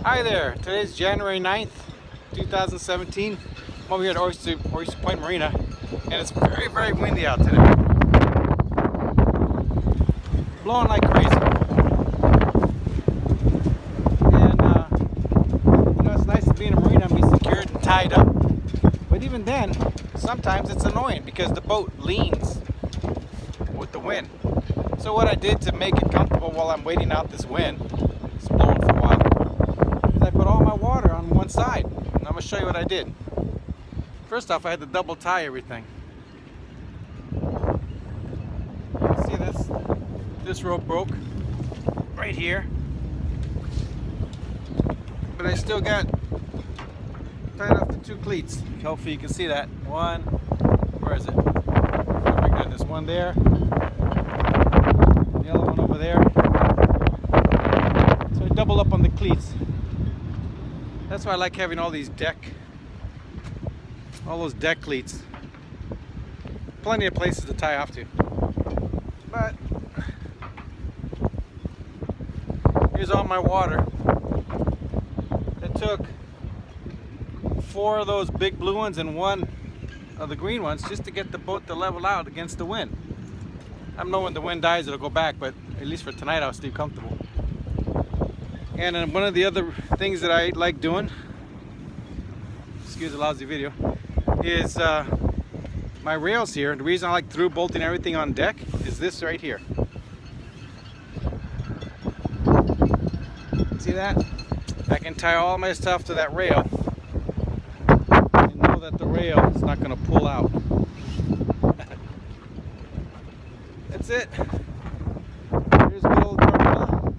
Hi there, today's January 9th, 2017. I'm over here at Oyster Point Marina, and it's very, very windy out today. Blowing like crazy. And, it's nice to be in a marina and be secured and tied up. But even then, sometimes it's annoying because the boat leans with the wind. So what I did to make it comfortable while I'm waiting out this wind, it's blowing for a while, I put all my water on one side, and I'm going to show you what I did. First off, I had to double tie everything. See this? This rope broke right here, but I still got tied off the two cleats. Hopefully you can see that. One, where is it? Oh my goodness, one there, the other one over there. So I double up on the cleats. That's why I like having all those deck cleats. Plenty of places to tie off to. But here's all my water. It took 4 of those big blue ones and 1 of the green ones just to get the boat to level out against the wind. I don't know when the wind dies it'll go back, but at least for tonight I'll stay comfortable. And then one of the other things that I like doing, excuse the lousy video, is my rails here. The reason I like through bolting everything on deck is this right here. See that? I can tie all my stuff to that rail and know that the rail is not going to pull out. That's it. Here's good old Carmela,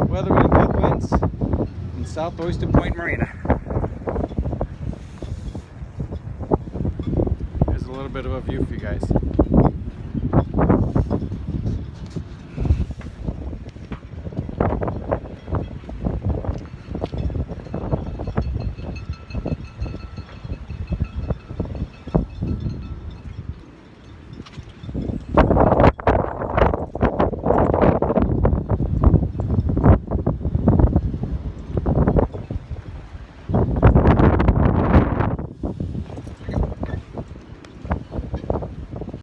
weathering good winds in South Oyster Point Marina. There's a little bit of a view for you guys.